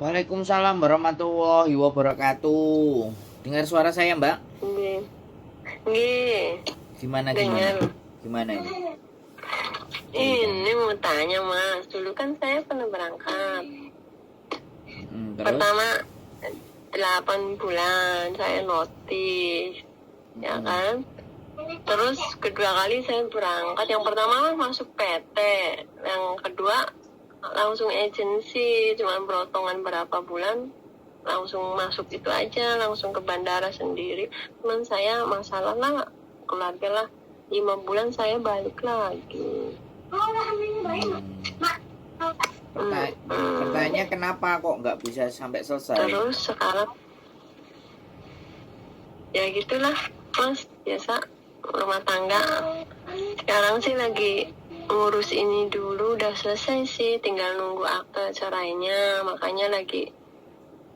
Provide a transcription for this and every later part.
Waalaikumsalam warahmatullahi wabarakatuh. Dengar suara saya, Mbak? Nggih. Nggih. Gimana? Dengar. Gimana ini? Ini mau tanya Mas, dulu kan saya pernah berangkat. Terus? Pertama 8 bulan saya notis, ya kan? Terus kedua kali saya berangkat, yang pertama masuk PT, yang kedua langsung agensi, cuma berotongan berapa bulan langsung masuk itu aja, langsung ke bandara sendiri. Cuman saya masalah lah keluarga lah, 5 bulan saya balik lagi. Pertanyaannya kenapa kok nggak bisa sampai selesai? Terus sekarang ya gitulah Mas, biasa rumah tangga. Sekarang sih lagi ngurus ini dulu, udah selesai sih, tinggal nunggu akte cerainya. Makanya lagi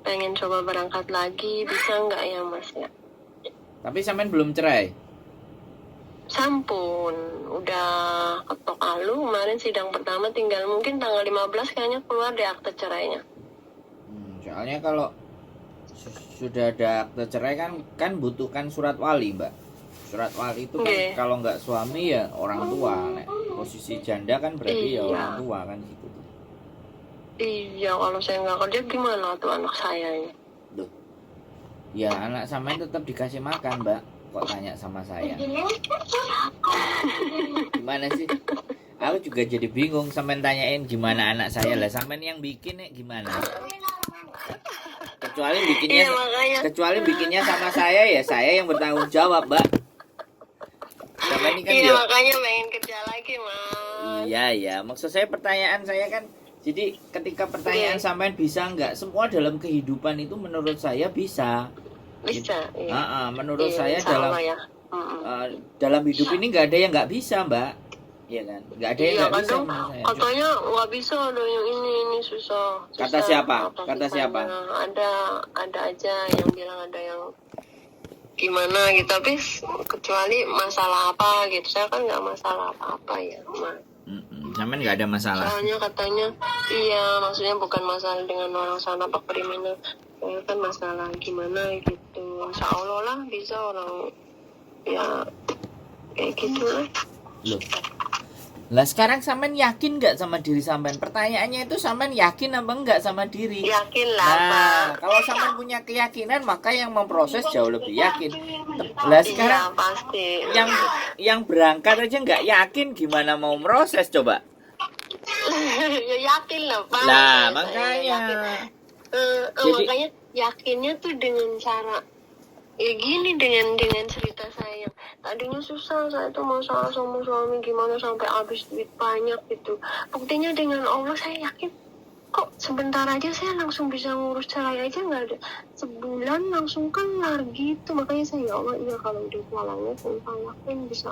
pengen coba berangkat lagi, bisa nggak ya Mas ya? Tapi sampean belum cerai? Sampun, udah ketok alu, kemarin sidang pertama, tinggal mungkin tanggal 15 kayaknya keluar deh akte cerainya. Soalnya kalau sudah ada akte cerai kan butuhkan surat wali, Mbak. Surat wali itu kan kalau nggak suami ya orang tua. Nek posisi janda kan berarti ya orang tua kan gitu. Iya, kalau saya nggak kerja gimana tuh anak saya ya? Duh. Ya anak sampean tetap dikasih makan, Mbak. Kok tanya sama saya? Gimana sih? Aku juga jadi bingung sampean tanyain gimana anak saya lah. Sampean yang bikin gimana? Kecuali bikinnya sama saya ya saya yang bertanggung jawab, Mbak. Sampean ini kan makanya pengen kerja lagi, Mas. Iya, maksud saya pertanyaan saya kan, jadi ketika pertanyaan sampean bisa nggak, semua dalam kehidupan itu menurut saya bisa. Iya. Menurut saya dalam hidup ini nggak ada yang nggak bisa, Mbak. Iya kan? Nggak ada yang nggak bisa menurut saya. Katanya nggak bisa, ada yang ini susah. Kata siapa? Ada aja yang bilang ada yang gimana gitu, tapi kecuali masalah apa gitu, saya kan nggak masalah apa-apa ya, Mas. Sampean nggak ada masalah. Soalnya katanya iya, maksudnya bukan masalah dengan orang sana apa kriminal, kan masalah gimana gitu. Insya Allah lah bisa orang ya kayak gitu lah. Loh. Lah sekarang sampean yakin nggak sama diri sampean? Pertanyaannya itu sampean yakin apa enggak sama diri? Yakin lah, Pak. Kalau sampean punya keyakinan maka yang memproses jauh lebih yakin. Lah sekarang pasti. Yang berangkat aja nggak yakin, gimana mau proses coba? Ya yakin lah, Pak. Lah makanya. Makanya yakinnya tuh dengan cara ya gini, dengan cerita saya. Tadinya susah, saya tuh masalah sama suami gimana sampai habis duit banyak gitu. Buktinya dengan Allah saya yakin kok sebentar aja saya langsung bisa ngurus cerai aja, nggak ada sebulan langsung kelar gitu. Makanya saya ya Allah, iya kalau udah walangnya saya yakin bisa.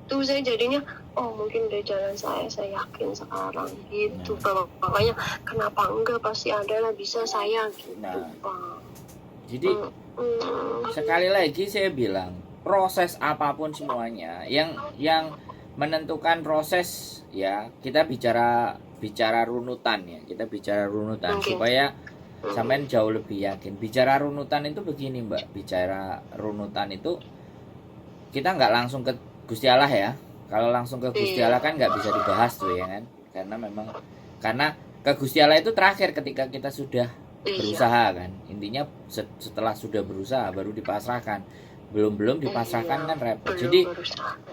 Tuh saya jadinya mungkin udah jalan saya yakin sekarang gitu. Makanya kenapa enggak, pasti ada lah bisa saya gitu, Pak. Jadi sekali lagi saya bilang, proses apapun semuanya yang menentukan proses ya, kita bicara runutan ya, supaya sampean jauh lebih yakin. Bicara runutan itu begini, Mbak. Bicara runutan itu kita nggak langsung ke Gusti Allah ya. Kalau langsung ke Gusti Allah kan nggak bisa dibahas tuh ya kan, karena ke Gusti Allah itu terakhir ketika kita sudah berusaha kan. Intinya setelah sudah berusaha baru dipasrahkan. Belum dipasrahkan kan repot. Jadi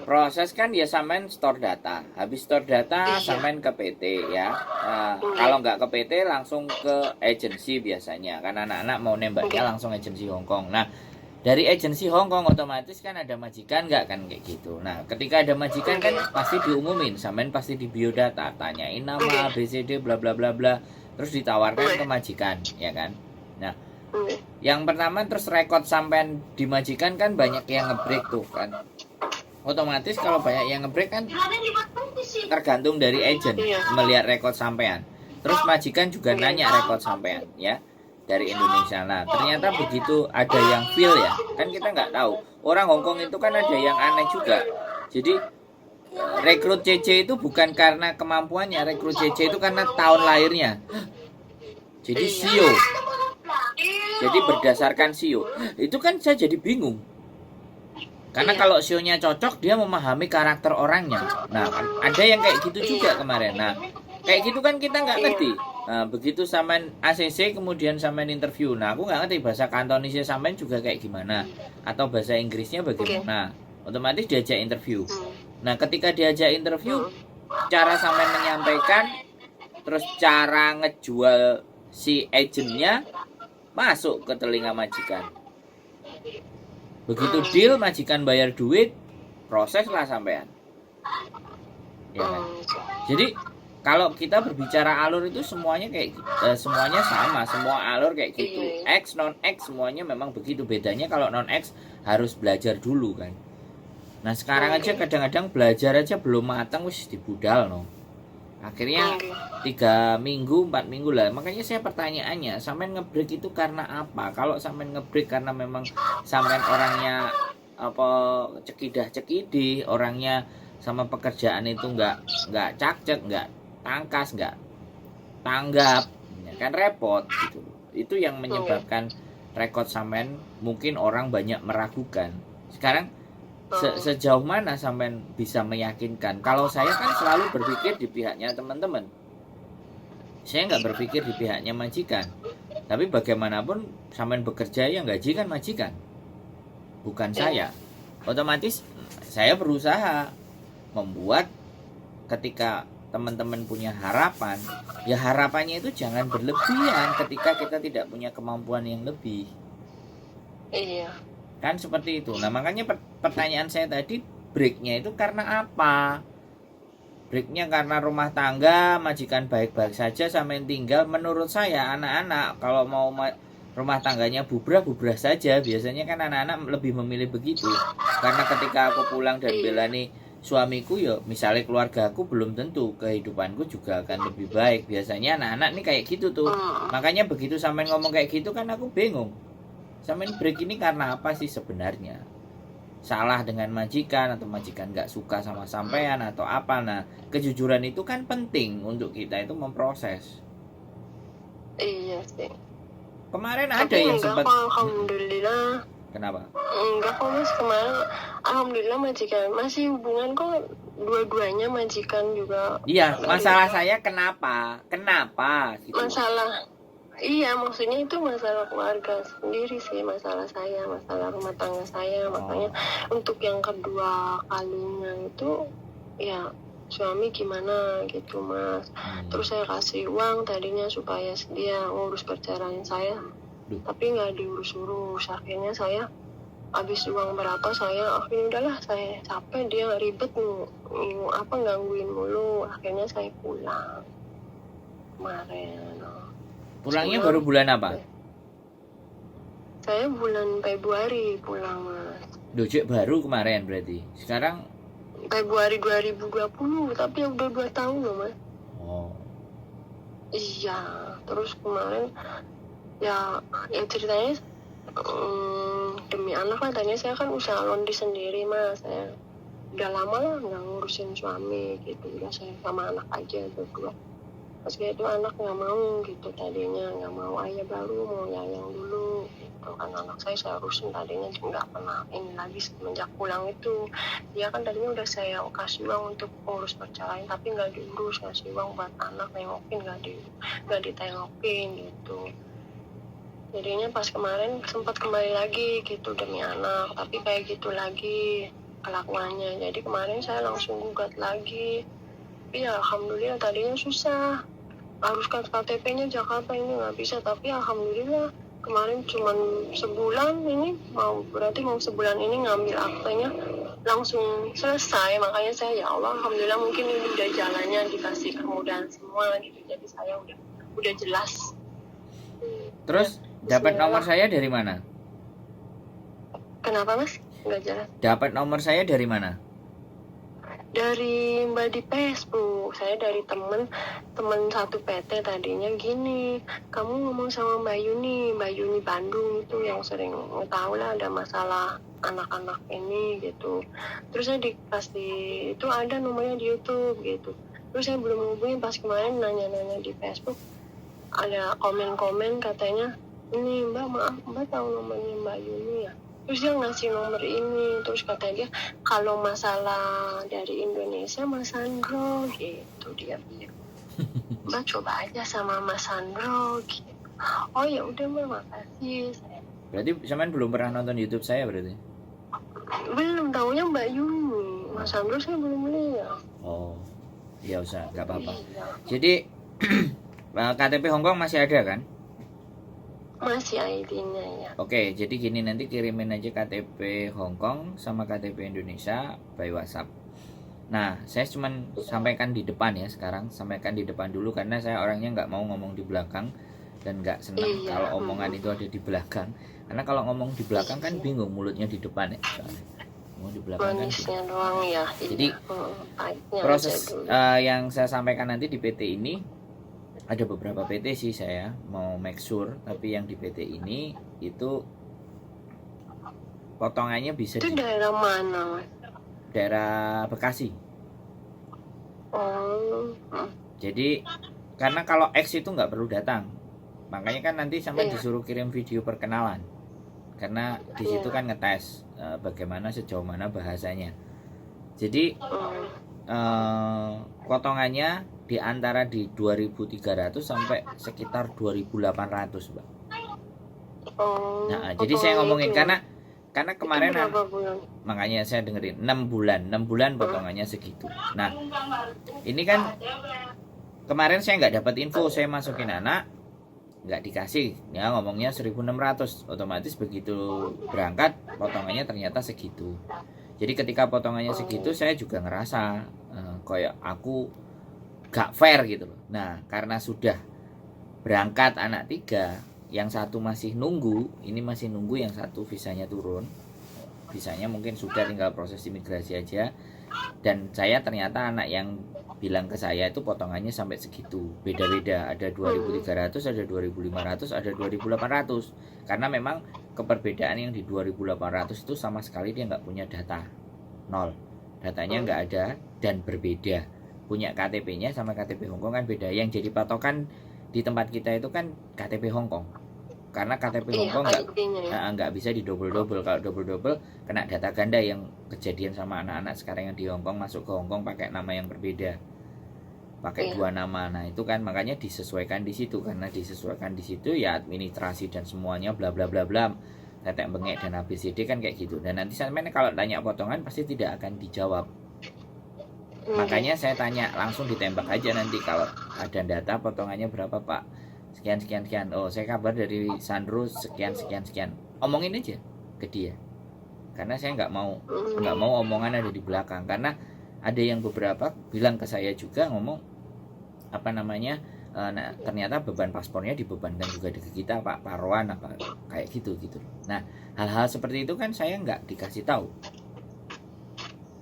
proses kan ya sampean store data. Habis store data sampean ke PT ya. Kalau nggak ke PT langsung ke agensi biasanya. Kan anak-anak mau nembaknya langsung agensi Hongkong. Nah, dari agensi Hongkong otomatis kan ada majikan nggak kan kayak gitu. Nah, ketika ada majikan kan pasti diumumin. Sampean pasti di biodata, tanyain nama, ABCD, bla bla bla bla. Terus ditawarkan ke majikan, ya kan? Nah, yang pertama terus rekod sampean di majikan kan banyak yang ngebreak tuh kan. Otomatis kalau banyak yang ngebreak kan tergantung dari agent melihat rekod sampean. Terus majikan juga nanya rekod sampean ya dari Indonesia. Nah, ternyata begitu ada yang feel ya. Kan kita nggak tahu. Orang Hongkong itu kan ada yang aneh juga. Jadi rekrut CC itu bukan karena kemampuannya, rekrut CC itu karena tahun lahirnya. Jadi Iya. sio. Jadi berdasarkan sio. Itu kan saya jadi bingung. Karena Iya. kalau sionya cocok, dia memahami karakter orangnya. Nah, ada yang kayak gitu juga kemarin. Nah, kayak gitu kan kita nggak ngerti. Nah, begitu sampean ACC kemudian sampean interview. Nah, aku nggak ngerti bahasa Kantonisnya sampean juga kayak gimana, atau bahasa Inggrisnya bagaimana. Otomatis diajak interview. Nah, ketika diajak interview, cara sampean menyampaikan, terus cara ngejual si agentnya masuk ke telinga majikan. Begitu deal, majikan bayar duit, proses lah sampean. Ya kan? Jadi kalau kita berbicara alur itu semuanya kayak semuanya sama, semua alur kayak gitu. X non X semuanya memang begitu. Bedanya kalau non X harus belajar dulu kan. Nah sekarang aja kadang-kadang belajar aja belum matang wis dibudal no. Akhirnya 3 minggu 4 minggu lah. Makanya saya pertanyaannya, sampean ngebreak itu karena apa? Kalau sampean ngebreak karena memang sampean orangnya apa cekidah-cekidih, orangnya sama pekerjaan itu nggak cakcek, nggak tangkas, nggak tanggap, ya kan repot gitu. Itu yang menyebabkan rekod sampean mungkin orang banyak meragukan. Sekarang sejauh mana sampean bisa meyakinkan? Kalau saya kan selalu berpikir di pihaknya teman-teman. Saya nggak berpikir di pihaknya majikan. Tapi bagaimanapun sampean bekerja yang gaji kan majikan, bukan saya. Otomatis saya berusaha membuat ketika teman-teman punya harapan, ya harapannya itu jangan berlebihan ketika kita tidak punya kemampuan yang lebih. Iya. Kan seperti itu. Nah makanya pertanyaan saya tadi, breaknya itu karena apa? Breaknya karena rumah tangga, majikan baik-baik saja sampai tinggal. Menurut saya anak-anak kalau mau rumah tangganya bubrah saja. Biasanya kan anak-anak lebih memilih begitu. Karena ketika aku pulang dan belani suamiku, ya misalnya keluarga aku belum tentu kehidupanku juga akan lebih baik. Biasanya anak-anak nih kayak gitu tuh. Makanya begitu sampai ngomong kayak gitu kan aku bingung. Sampean break ini karena apa sih sebenarnya? Salah dengan majikan atau majikan nggak suka sama sampean atau apa? Nah, kejujuran itu kan penting untuk kita itu memproses. Iya sih. Kemarin ada yang sempat. Alhamdulillah. Kenapa? Enggak kok mas, kemarin alhamdulillah majikan masih hubungan kok, dua-duanya majikan juga. Iya, masalah saya kenapa gitu. Masalah iya, maksudnya itu masalah keluarga sendiri sih, masalah saya, masalah rumah tangga saya. Makanya untuk yang kedua kalinya itu ya suami gimana gitu mas. Terus saya kasih uang tadinya supaya dia ngurus perceraian saya, tapi nggak diurus-urus. Akhirnya saya habis uang berapa saya akhirnya udahlah, saya capek dia ribet gangguin mulu. Akhirnya saya pulang kemarin. Pulangnya baru bulan apa? Saya bulan Februari pulang mas. Dojek baru kemarin berarti. Sekarang Februari 2020, tapi udah 2 tahun loh mas. Iya, terus kemarin ya ceritanya demi anak lah. Tadinya saya kan usaha laundry sendiri mas. Saya udah lama lah nggak ngurusin suami gitu, udah saya sama anak aja berdua. Pas itu anak nggak mau gitu, tadinya nggak mau, ayah baru mau yayang dulu gitu kan. Anak saya urusin tadinya nggak pernah ini lagi. Semenjak pulang itu dia kan tadinya udah saya kasih uang untuk urus perceraian, tapi nggak diurus. Kasih uang buat anak nengokin, nggak ditengokin gitu. Jadinya pas kemarin sempat kembali lagi gitu demi anak, tapi kayak gitu lagi kelakuannya. Jadi kemarin saya langsung gugat lagi. Iya, alhamdulillah tadinya susah, harus KTP-nya Jakarta ini nggak bisa, tapi alhamdulillah kemarin cuman sebulan ini mau sebulan ini ngambil aktenya langsung selesai. Makanya saya ya Allah, alhamdulillah mungkin ini udah jalannya, dikasih kemudahan semua gitu, jadi saya udah jelas. Terus dapat nomor saya dari mana? Kenapa mas? Nggak jelas. Dapat nomor saya dari mana? Dari Mbak di Facebook. Saya dari temen satu PT tadinya gini, kamu ngomong sama Mbak Yuni Bandung itu yang sering tahu lah ada masalah anak-anak ini gitu. Terus saya dikasih itu ada nomornya di YouTube gitu. Terus saya belum hubungin, pas kemarin nanya-nanya di Facebook ada komen-komen katanya, ini Mbak, maaf Mbak tahu nomornya Mbak Yuni ya, terus dia ngasih nomor ini, terus kata dia kalau masalah dari Indonesia Mas Sandro gitu, dia bilang Mbak coba aja sama Mas Sandro gitu. Oh ya udah Mbak, makasih. Berarti sampean belum pernah nonton YouTube saya berarti? Belum, taunya Mbak Yuni, Mas Sandro saya belum lihat. Oh, ya usah, nggak apa-apa. Iya. Jadi KTP Hongkong masih ada kan? Masih ID-nya ya. Oke, jadi gini, nanti kirimin aja KTP Hongkong sama KTP Indonesia by WhatsApp. Nah, saya cuman sampaikan di depan ya sekarang, sampaikan di depan dulu karena saya orangnya nggak mau ngomong di belakang dan nggak senang Iya. kalau omongan itu ada di belakang. Karena kalau ngomong di belakang kan bingung, mulutnya di depan ya. Soalnya. Ngomong di belakang kan bingung. Manisnya doang ya. Jadi pahitnya proses aja dulu. yang saya sampaikan nanti di PT ini ada beberapa PT sih, saya mau make sure, tapi yang di PT ini itu potongannya bisa Itu di daerah mana Mas? daerah Bekasi. Oh. Jadi karena kalau X itu nggak perlu datang, makanya kan nanti sampai Iya. disuruh kirim video perkenalan, karena di situ Iya. kan ngetes bagaimana sejauh mana bahasanya. Jadi potongannya di antara di 2.300 sampai sekitar 2.800, Mbak. Oh. Nah, jadi saya ngomongin itu. karena kemarin Itu berapa bulan? makanya saya dengerin 6 bulan potongannya segitu. Nah, ini kan kemarin saya nggak dapat info, saya masukin anak nggak dikasih ya, ngomongnya 1.600, otomatis begitu berangkat potongannya ternyata segitu. Jadi ketika potongannya segitu saya juga ngerasa kayak aku gak fair gitu loh. Nah, karena sudah berangkat anak 3, yang satu masih nunggu, ini masih nunggu yang satu visanya turun, visanya mungkin sudah tinggal proses imigrasi aja, dan saya ternyata anak yang bilang ke saya itu potongannya sampai segitu, beda-beda, ada 2.300, ada 2.500, ada 2.800, karena memang keperbedaan yang di 2.800 itu sama sekali dia nggak punya data, nol, datanya nggak ada dan berbeda. Punya KTP-nya sama KTP Hongkong kan beda. Yang jadi patokan di tempat kita itu kan KTP Hongkong, karena KTP Hongkong nggak bisa di double-double. Kalau double-double kena data ganda, yang kejadian sama anak-anak sekarang yang di Hongkong masuk ke Hongkong pakai nama yang berbeda, pakai 2 nama. Nah itu kan makanya disesuaikan di situ, karena disesuaikan di situ ya administrasi dan semuanya bla bla bla bla, tetek bengek dan ABCD kan kayak gitu. Dan nanti sampai kalau tanya potongan pasti tidak akan dijawab. Makanya saya tanya langsung, ditembak aja nanti kalau ada data potongannya berapa Pak, sekian sekian sekian, oh saya kabar dari Sandro sekian sekian sekian, omongin aja ke dia, karena saya nggak mau omongan ada di belakang. Karena ada yang beberapa bilang ke saya juga, ngomong apa namanya, nah, ternyata beban paspornya dibebankan juga ke kita Pak Parwan apa kayak gitu. Nah hal-hal seperti itu kan saya nggak dikasih tahu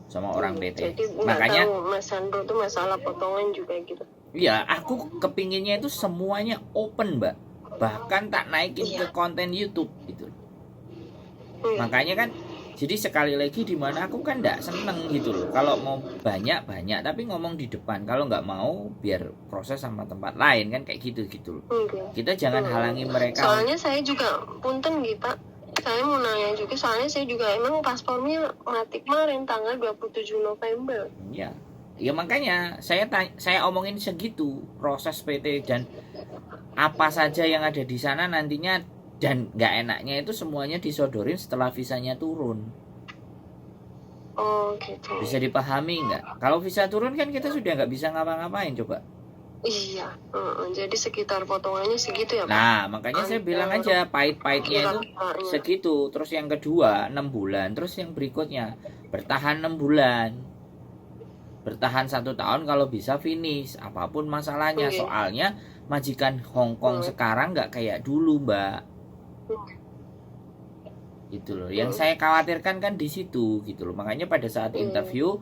sama orang PT. Jadi makanya tahu Mas Sandro tuh masalah potongan juga gitu. Iya, aku kepinginnya itu semuanya open, Mbak. Bahkan tak naikin ke konten YouTube gitu. Makanya kan, jadi sekali lagi di mana aku kan nggak seneng gitu loh. Kalau mau banyak, tapi ngomong di depan. Kalau nggak mau, biar proses sama tempat lain kan kayak gitu loh. Kita jangan halangi mereka. Soalnya saya juga punten gitu Pak. Saya mau nanya juga, soalnya saya juga emang paspornya mati kemarin tanggal 27 November. Ya makanya saya omongin segitu proses PT dan apa saja yang ada di sana nantinya, dan nggak enaknya itu semuanya disodorin setelah visanya turun. Oh gitu. Bisa dipahami nggak? Kalau visa turun kan kita sudah nggak bisa ngapa-ngapain coba. Iya, jadi sekitar potongannya segitu ya Pak? Nah makanya saya bilang aja pahit-pahitnya itu segitu. Terus yang kedua 6 bulan, terus yang berikutnya bertahan 6 bulan, bertahan 1 tahun kalau bisa finish apapun masalahnya. Soalnya majikan Hongkong sekarang nggak kayak dulu Mbak. Gitu loh. Yang saya khawatirkan kan di situ gitu loh. Makanya pada saat interview,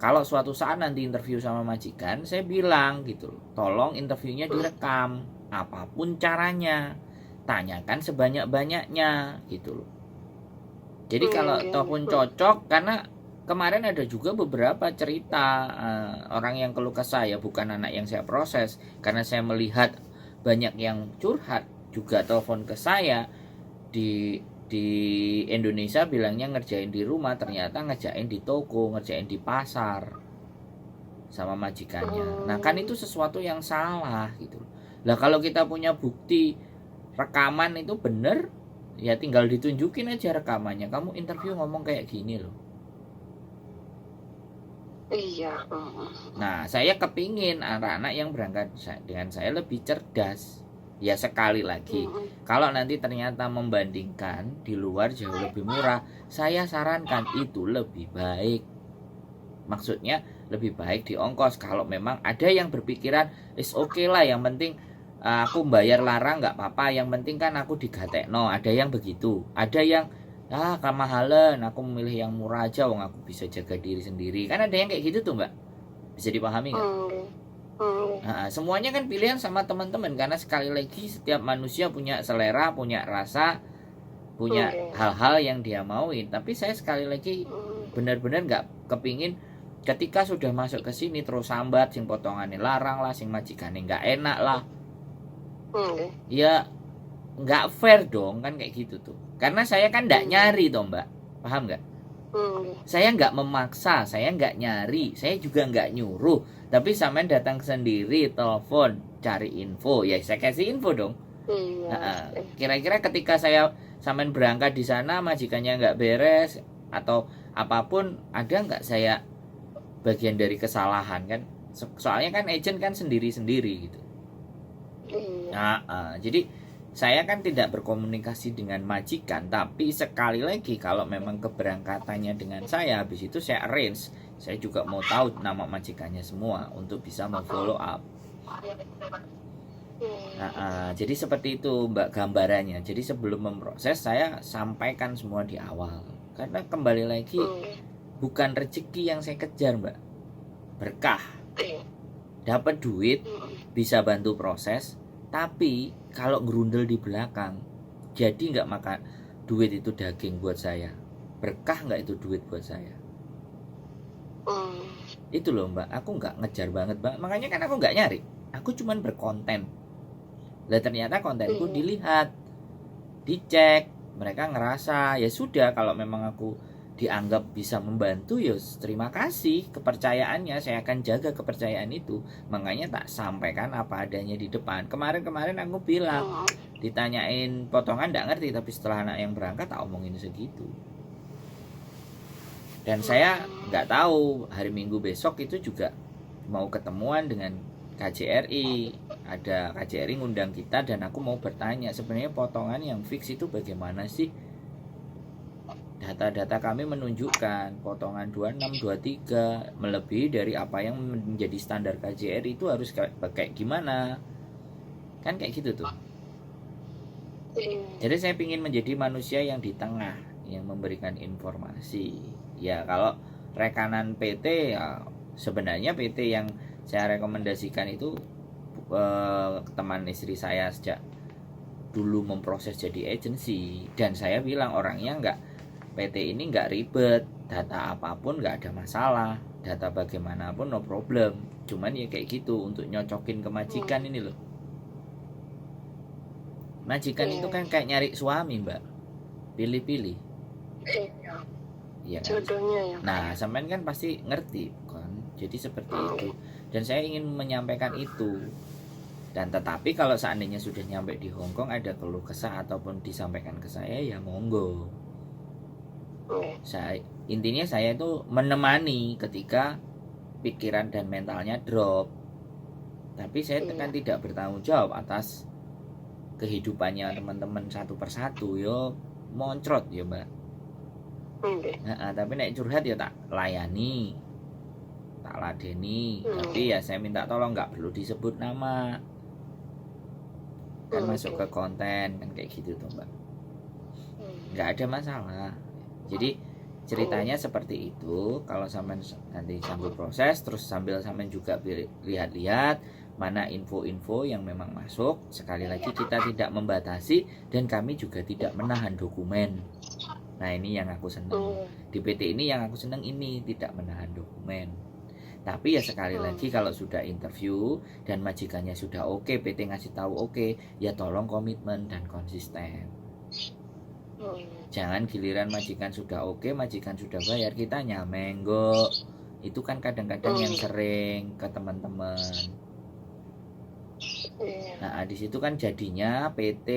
kalau suatu saat nanti interview sama majikan, saya bilang gitu loh, tolong interviewnya direkam, apapun caranya, tanyakan sebanyak-banyaknya gitu loh. Jadi kalau toh pun cocok, karena kemarin ada juga beberapa cerita orang yang keluh kesah ya, bukan anak yang saya proses, karena saya melihat banyak yang curhat juga telepon ke saya di Indonesia bilangnya ngerjain di rumah, ternyata ngerjain di toko, ngerjain di pasar sama majikannya. Nah kan itu sesuatu yang salah gitu. Lah kalau kita punya bukti rekaman itu bener, ya tinggal ditunjukin aja rekamannya. Kamu interview ngomong kayak gini loh. Iya. Nah saya kepingin anak-anak yang berangkat dengan saya lebih cerdas. Ya sekali lagi, kalau nanti ternyata membandingkan di luar jauh lebih murah, saya sarankan itu lebih baik. Maksudnya lebih baik di ongkos. Kalau memang ada yang berpikiran is okay lah, yang penting aku bayar larang nggak apa-apa, yang penting kan aku digatekno. Ada yang begitu. Ada yang kemahalan, aku memilih yang murah aja, wong aku bisa jaga diri sendiri. Kan ada yang kayak gitu tuh mbak. Bisa dipahami nggak? Nah, semuanya kan pilihan sama teman-teman, karena sekali lagi setiap manusia punya selera, punya rasa, punya hal-hal yang dia mauin. Tapi saya sekali lagi benar-benar nggak kepingin ketika sudah masuk ke sini terus sambat sing potongannya larang lah, sing majikannya nggak enak lah. Ya nggak fair dong kan kayak gitu tuh. Karena saya kan nggak nyari toh mbak, paham nggak? Saya nggak memaksa, saya nggak nyari, saya juga nggak nyuruh. Tapi sampean datang sendiri, telepon, cari info, ya saya kasih info dong. Kira-kira ketika saya sampean berangkat di sana, majikannya nggak beres atau apapun, ada nggak saya bagian dari kesalahan kan? Soalnya kan agent kan sendiri-sendiri gitu. Jadi saya kan tidak berkomunikasi dengan majikan, tapi sekali lagi kalau memang keberangkatannya dengan saya, habis itu saya arrange, saya juga mau tahu nama majikannya semua untuk bisa memfollow up. Jadi seperti itu mbak gambarannya. Jadi sebelum memproses saya sampaikan semua di awal, karena kembali lagi bukan rezeki yang saya kejar mbak, berkah, dapat duit, bisa bantu proses. Tapi kalau gerundel di belakang, jadi nggak makan duit itu daging buat saya, berkah nggak itu duit buat saya. Itu loh mbak, aku nggak ngejar banget mbak, makanya kan aku nggak nyari, aku cuman berkonten. Lah ternyata kontenku dilihat, dicek, mereka ngerasa ya sudah, kalau memang aku dianggap bisa membantu, ya terima kasih kepercayaannya, saya akan jaga kepercayaan itu. Makanya tak sampaikan apa adanya di depan. Kemarin aku bilang, ditanyain potongan nggak ngerti, tapi setelah anak yang berangkat tak omongin segitu. Dan saya nggak tahu hari Minggu besok itu juga mau ketemuan dengan KJRI, ada KJRI ngundang kita, dan aku mau bertanya sebenarnya potongan yang fix itu bagaimana sih. Data-data kami menunjukkan potongan 26, 23 melebihi dari apa yang menjadi standar KJRI itu harus kayak gimana. Kan kayak gitu tuh. Jadi saya ingin menjadi manusia yang di tengah, yang memberikan informasi. Ya kalau rekanan PT, ya sebenarnya PT yang saya rekomendasikan itu teman istri saya sejak dulu memproses jadi agensi. Dan saya bilang orangnya PT ini nggak ribet, data apapun nggak ada masalah, data bagaimanapun no problem. Cuman ya kayak gitu, untuk nyocokin ke majikan ini loh. Majikan itu kan kayak nyari suami mbak, pilih-pilih. Iya kan? Nah sampean kan pasti ngerti kan, jadi seperti itu. Dan saya ingin menyampaikan itu. Dan tetapi kalau seandainya sudah nyampe di Hongkong ada keluh kesah ataupun disampaikan ke saya, ya monggo. Intinya saya itu menemani ketika pikiran dan mentalnya drop, tapi saya kan tidak bertanggung jawab atas kehidupannya teman-teman satu persatu. Yo moncrot ya mbak. Tapi nek curhat ya tak layani, tak ladeni. Tapi ya saya minta tolong nggak perlu disebut nama, kan masuk ke konten kan kayak gitu tuh mbak, nggak ada masalah. Jadi ceritanya seperti itu. Kalau sampean nanti sambil proses, terus sambil sampean juga lihat-lihat mana info-info yang memang masuk. Sekali lagi kita tidak membatasi, dan kami juga tidak menahan dokumen. Nah ini yang aku senang di PT ini, yang aku senang ini tidak menahan dokumen. Tapi ya sekali lagi kalau sudah interview dan majikannya sudah oke, PT ngasih tahu oke, ya tolong komitmen dan konsisten. Jangan giliran majikan sudah oke, majikan sudah bayar, kita nyamenggok. Itu kan kadang-kadang yang sering ke teman-teman. Nah di situ kan jadinya PT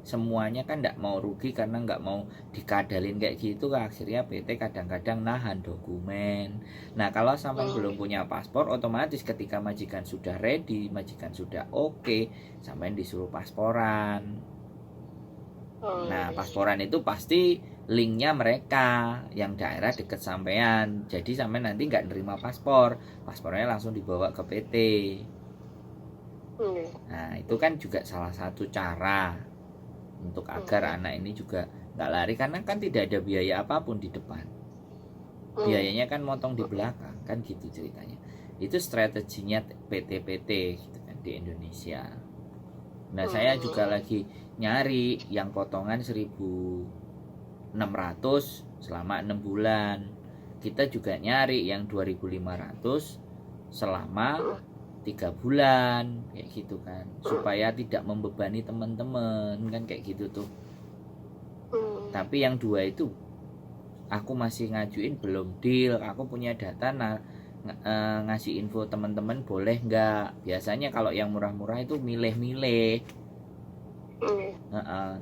semuanya kan nggak mau rugi karena nggak mau dikadalin kayak gitu, akhirnya PT kadang-kadang nahan dokumen. Nah kalau sampai belum punya paspor, otomatis ketika majikan sudah ready, majikan sudah oke, sampai disuruh pasporan. Nah pasporan itu pasti linknya mereka yang daerah deket sampean, jadi sampai nanti nggak nerima paspornya langsung dibawa ke PT. Nah itu kan juga salah satu cara untuk agar anak ini juga nggak lari, karena kan tidak ada biaya apapun di depan, biayanya kan motong di belakang, kan gitu ceritanya. Itu strateginya PT-PT gitu kan di Indonesia. Nah saya juga lagi nyari yang potongan 1.600 selama 6 bulan. Kita juga nyari yang 2.500 selama 3 bulan kayak gitu kan, supaya tidak membebani teman-teman kan kayak gitu tuh. Tapi yang 2 itu aku masih ngajuin belum deal. Aku punya data ngasih info teman-teman boleh nggak. Biasanya kalau yang murah-murah itu milih-milih,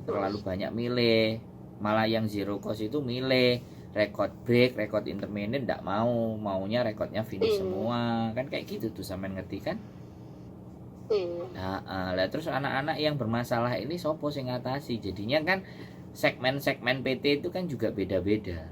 terlalu banyak milih. Malah yang zero cost itu milih record break, record intermediate enggak maunya rekodnya finish semua kan kayak gitu tuh, sampean ngerti kan? Lah terus anak-anak yang bermasalah ini sopo sing ngatasi? Jadinya kan segmen-segmen PT itu kan juga beda-beda.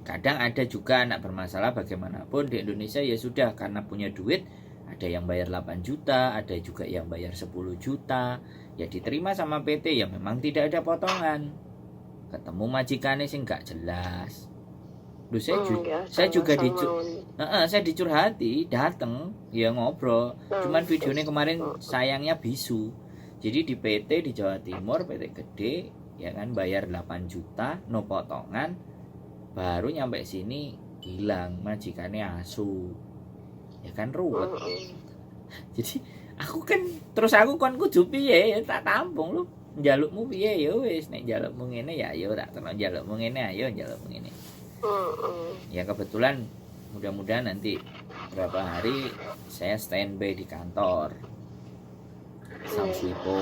Kadang ada juga anak bermasalah bagaimanapun di Indonesia ya sudah, karena punya duit, ada yang bayar 8 juta, ada juga yang bayar 10 juta, ya diterima sama PT, ya memang tidak ada potongan. Ketemu majikannya sih nggak jelas. Duh, saya juga saya dicurhati, dateng ya ngobrol. Cuman videonya kemarin sayangnya bisu. Jadi di PT di Jawa Timur, PT gede ya kan, bayar 8 juta no potongan, baru nyampe sini hilang majikannya asu. Ya kan ruwet. Jadi aku kan kudu piye ya tak tampung lu. Njalukmu piye ya wis, nek njalukmu ngene ya ayo, tak terus njalukmu ngene ayo, njalukmu ngene. Ya kebetulan mudah-mudahan nanti berapa hari saya standby di kantor Samswipo.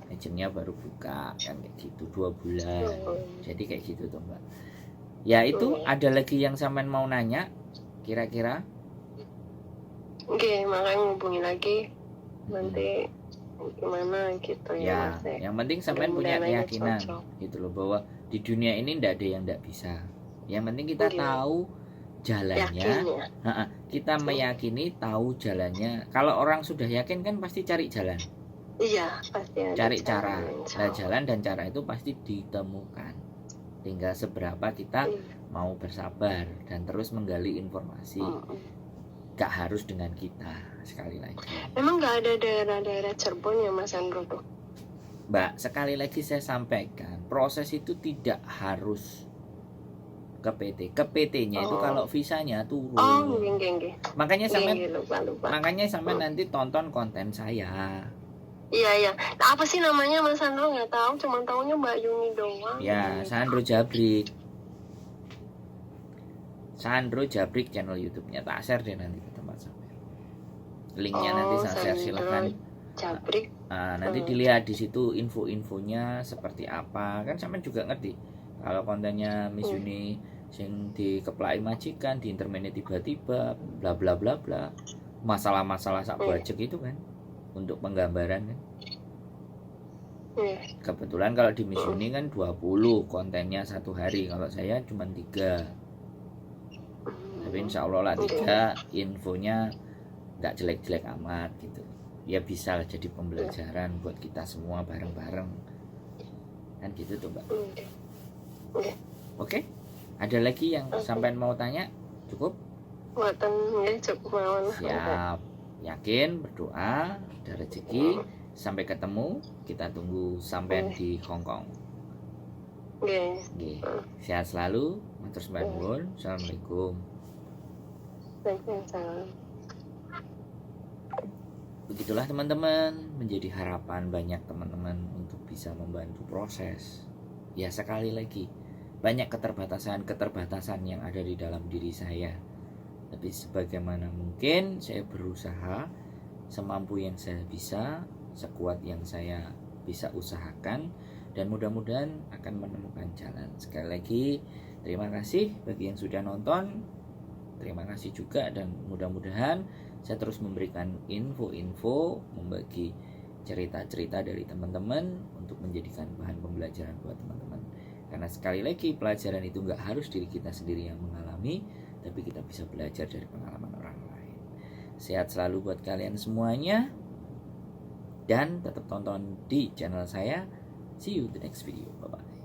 Agentnya baru buka kan kayak gitu 2 bulan. Jadi kayak gitu tuh Mbak. Ya itu ada lagi yang sampean mau nanya kira-kira? Oke, makanya hubungi lagi nanti gimana gitu ya. Mas. Yang penting sampean punya keyakinan gitu loh, bahwa di dunia ini ndak ada yang ndak bisa. Yang penting kita tahu jalannya. Kita meyakini tahu jalannya. Kalau orang sudah yakin kan pasti cari jalan. Iya, pasti ada cari cara. Nah, jalan dan cara itu pasti ditemukan. Tinggal seberapa kita mau bersabar dan terus menggali informasi. Gak harus dengan kita, sekali lagi. Emang gak ada daerah-daerah Cirebon ya Mas Andro tuh? Mbak, sekali lagi saya sampaikan, proses itu tidak harus ke PT. Ke PT-nya itu kalau visanya turun. Makanya sampai nanti tonton konten saya. Iya. Nah, apa sih namanya Mas Andro? Nggak tahu, cuma tahunya Mbak Yuni doang. Ya, Sandro Jabrik. Sandro Jabrik channel YouTube-nya, tak share deh nanti ke tempat sampai. Linknya nanti saya share, silakan. Jabrik. Nanti dilihat di situ info-infonya seperti apa. Kan sampean juga ngerti. Kalau kontennya Miss Yuni sing dikeplaki majikan, di internet tiba-tiba bla bla bla bla. Masalah-masalah sak bajek itu kan untuk penggambaran kan. Kebetulan kalau di Miss Yuni kan 20 kontennya satu hari, kalau saya cuma 3. Tapi insya Allah lah 3 infonya nggak jelek-jelek amat gitu. Ya bisa lah jadi pembelajaran buat kita semua bareng-bareng. Kan gitu tuh Mbak. Oke? Ada lagi yang sampean mau tanya? Cukup? Cukup. Siap. Yakin, berdoa, ada rezeki. Sampai ketemu, kita tunggu sampean di Hongkong. Sehat selalu, Matur nuwun. Assalamualaikum. Waalaikumsalam. Begitulah teman-teman, menjadi harapan banyak teman-teman untuk bisa membantu proses. Ya sekali lagi, banyak keterbatasan yang ada di dalam diri saya. Tapi sebagaimana mungkin saya berusaha semampu yang saya bisa, sekuat yang saya bisa usahakan, dan mudah-mudahan akan menemukan jalan. Sekali lagi, terima kasih bagi yang sudah nonton. Terima kasih juga, dan mudah-mudahan saya terus memberikan info-info, membagi cerita-cerita dari teman-teman untuk menjadikan bahan pembelajaran buat teman-teman. Karena sekali lagi, pelajaran itu nggak harus diri kita sendiri yang mengalami, tapi kita bisa belajar dari pengalaman orang lain. Sehat selalu buat kalian semuanya, dan tetap tonton di channel saya. See you the next video. Bye-bye.